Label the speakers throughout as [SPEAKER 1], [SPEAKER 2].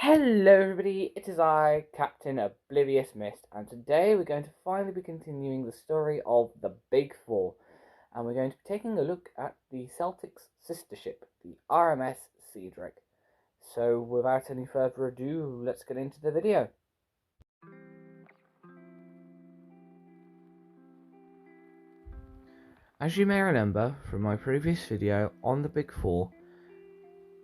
[SPEAKER 1] Hello everybody, it is I, Captain Oblivious Mist, and today we're going to finally be continuing the story of the Big Four, and we're going to be taking a look at the Celtics' sister ship, the RMS Cedric. So without any further ado, let's get into the video. As you may remember from my previous video on the Big Four,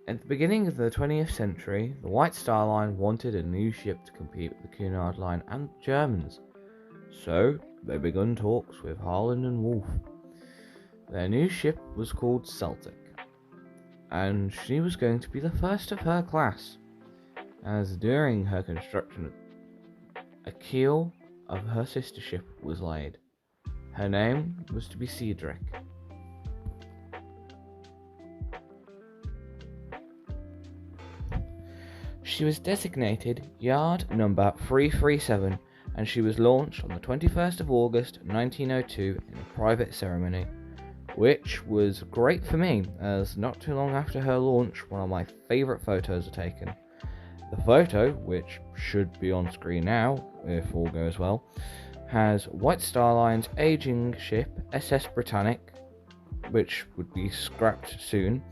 [SPEAKER 1] at the beginning of the 20th century, the White Star Line wanted a new ship to compete with the Cunard Line and the Germans. So they began talks with Harland and Wolff. Their new ship was called Celtic, and she was going to be the first of her class, as during her construction a keel of her sister ship was laid. Her name was to be Cedric. She was designated Yard number 337, and she was launched on the 21st of August 1902 in a private ceremony, which was great for me, as not too long after her launch, one of my favourite photos are taken. The photo, which should be on screen now, if all goes well, has White Star Line's ageing ship SS Britannic, which would be scrapped soon,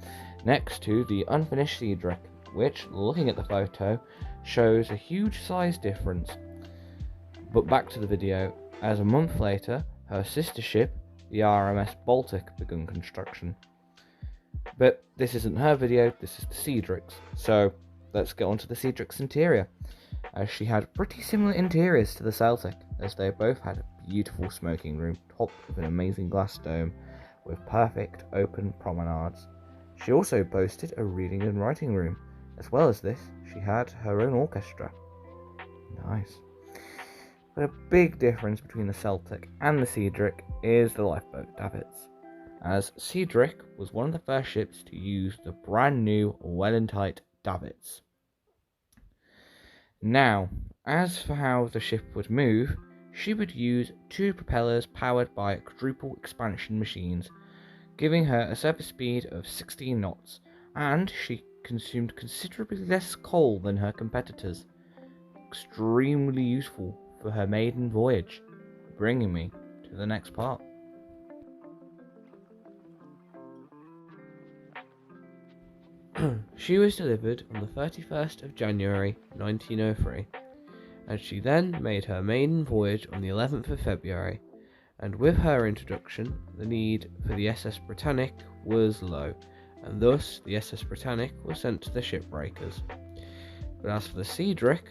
[SPEAKER 1] next to the unfinished Cedric, which, looking at the photo, shows a huge size difference. But back to the video, as a month later, her sister ship, the RMS Baltic, began construction. But this isn't her video, this is the Cedric's, so let's get on to the Cedric's interior, as she had pretty similar interiors to the Celtic, as they both had a beautiful smoking room topped with an amazing glass dome with perfect open promenades. She also boasted a reading and writing room. As well as this, she had her own orchestra. Nice. But a big difference between the Celtic and the Cedric is the lifeboat davits, as Cedric was one of the first ships to use the brand new well-and-tight davits. Now, as for how the ship would move, she would use two propellers powered by quadruple expansion machines, giving her a surface speed of 16 knots, and she consumed considerably less coal than her competitors. Extremely useful for her maiden voyage, bringing me to the next part. She was delivered on the 31st of January 1903, and she then made her maiden voyage on the 11th of February, and with her introduction, the need for the SS Britannic was low, and thus the SS Britannic was sent to the shipbreakers. But as for the Cedric,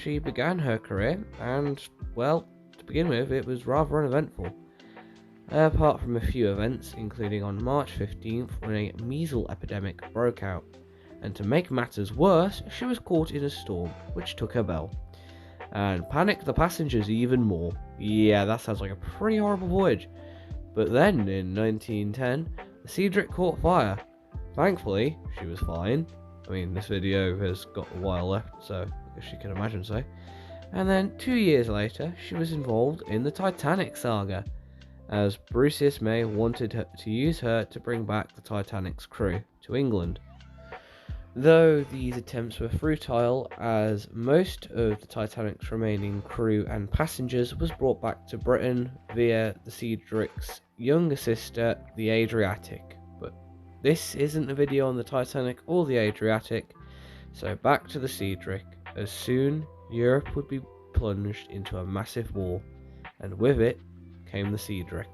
[SPEAKER 1] she began her career, and, well, to begin with, it was rather uneventful. Apart from a few events, including on March 15th when a measles epidemic broke out, and to make matters worse, she was caught in a storm, which took her bell, and panicked the passengers even more. Yeah, that sounds like a pretty horrible voyage. But then, in 1910, the Cedric caught fire. Thankfully, she was fine. I mean, this video has got a while left, so I guess you can imagine so. And then, 2 years later, she was involved in the Titanic saga, as Bruce May wanted to use her to bring back the Titanic's crew to England. Though these attempts were futile, as most of the Titanic's remaining crew and passengers was brought back to Britain via the Cedric's younger sister, the Adriatic. But this isn't a video on the Titanic or the Adriatic, so back to the Cedric, as soon Europe would be plunged into a massive war, and with it came the Cedric.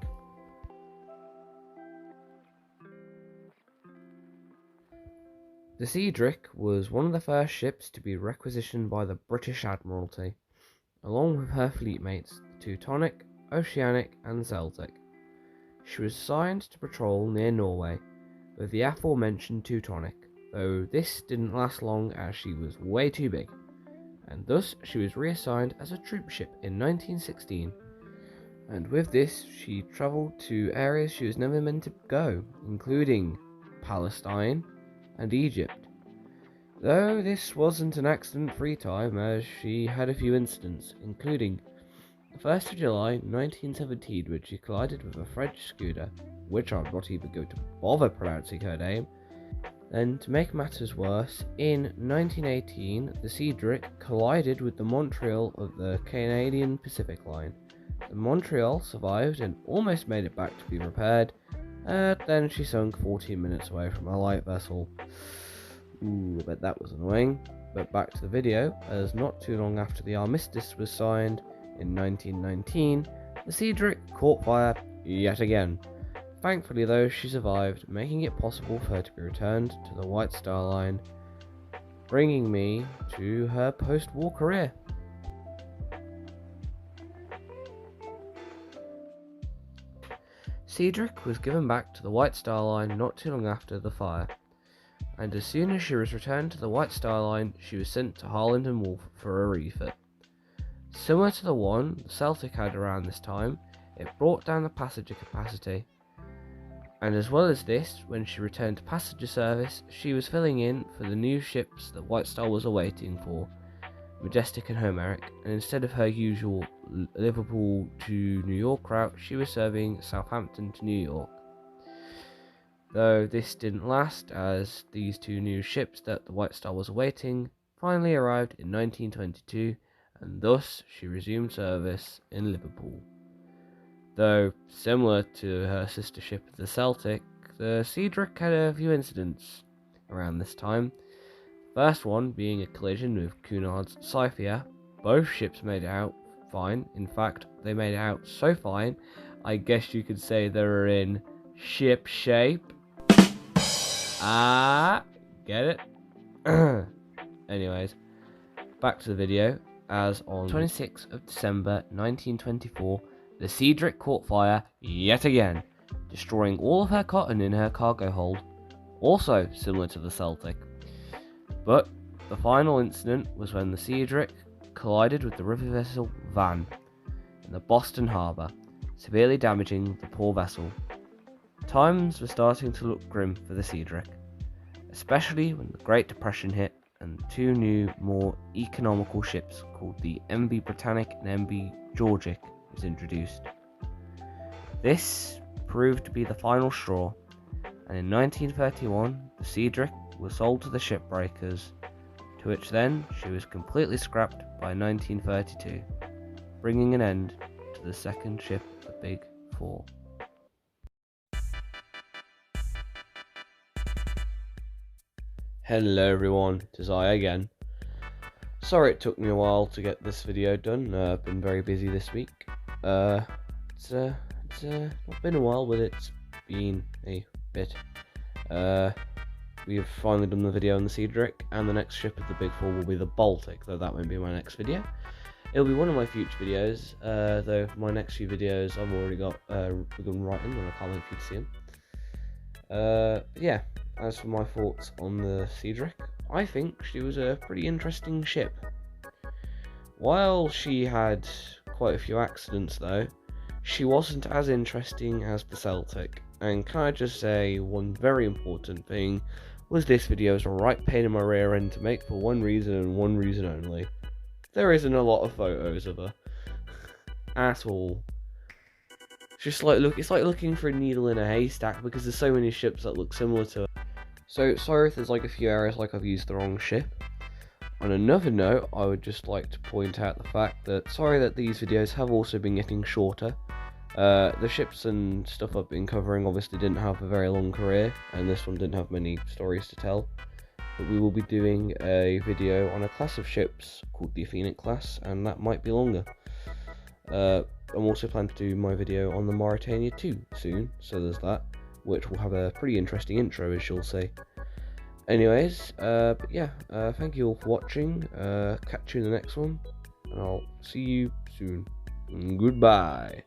[SPEAKER 1] The Cedric was one of the first ships to be requisitioned by the British Admiralty, along with her fleetmates, the Teutonic, Oceanic, and Celtic. She was assigned to patrol near Norway with the aforementioned Teutonic, though this didn't last long as she was way too big, and thus she was reassigned as a troop ship in 1916. And with this, she travelled to areas she was never meant to go, including Palestine and Egypt. Though this wasn't an accident-free time, as she had a few incidents, including the 1st of July 1917, when she collided with a French schooner, which I'm not even going to bother pronouncing her name, Then, to make matters worse, in 1918, the Cedric collided with the Montreal of the Canadian Pacific Line. The Montreal survived and almost made it back to be repaired, then she sunk 14 minutes away from a light vessel. Ooh, I bet that was annoying. But back to the video, as not too long after the armistice was signed in 1919, the Cedric caught fire yet again. Thankfully though, she survived, making it possible for her to be returned to the White Star Line, bringing me to her post-war career. Cedric was given back to the White Star Line not too long after the fire, and as soon as she was returned to the White Star Line, she was sent to Harland and Wolff for a refit. Similar to the one the Celtic had around this time, it brought down the passenger capacity. And as well as this, when she returned to passenger service, she was filling in for the new ships that White Star was awaiting for, Majestic and Homeric, and instead of her usual Liverpool to New York route, she was serving Southampton to New York. Though this didn't last, as these two new ships that the White Star was awaiting finally arrived in 1922, and thus she resumed service in Liverpool. Though similar to her sister ship the Celtic, the Cedric had a few incidents around this time. First one being a collision with Cunard's Scythia. Both ships made it out fine. In fact, they made it out so fine, I guess you could say they were in ship shape. Get it? Anyways, back to the video. As on 26th of December 1924, the Cedric caught fire yet again, destroying all of her cotton in her cargo hold, also similar to the Celtic. But the final incident was when the Cedric collided with the river vessel Van in the Boston Harbor, severely damaging the poor vessel. Times were starting to look grim for the Cedric, especially when the Great Depression hit and two new, more economical ships called the MV Britannic and MV Georgic was introduced. This proved to be the final straw, and in 1931 the Cedric was sold to the shipbreakers, to which then she was completely scrapped by 1932, bringing an end to the second ship of the Big Four. Hello everyone, it is I again. Sorry it took me a while to get this video done. I've been very busy this week. It's not been a while, but it's been a bit. We've finally done the video on the Cedric, and the next ship of the Big Four will be the Baltic, though that won't be my next video. It'll be one of my future videos, though my next few videos I've already got begun writing, and I can't wait for you to see them. Yeah, as for my thoughts on the Cedric, I think she was a pretty interesting ship. While she had quite a few accidents though, she wasn't as interesting as the Celtic. And can I just say, one very important thing was this video is a right pain in my rear end to make for one reason and one reason only. There isn't a lot of photos of her. At all. It's just like it's like looking for a needle in a haystack because there's so many ships that look similar to her. So sorry if there's like a few areas like I've used the wrong ship. On another note, I would just like to point out the fact that sorry that these videos have also been getting shorter. The ships and stuff I've been covering obviously didn't have a very long career, and this one didn't have many stories to tell. But we will be doing a video on a class of ships called the Athenic class, and that might be longer. I'm also planning to do my video on the Mauritania 2 soon, so there's that, which will have a pretty interesting intro, as you'll see. Anyways, but yeah, thank you all for watching. Catch you in the next one, and I'll see you soon. Goodbye.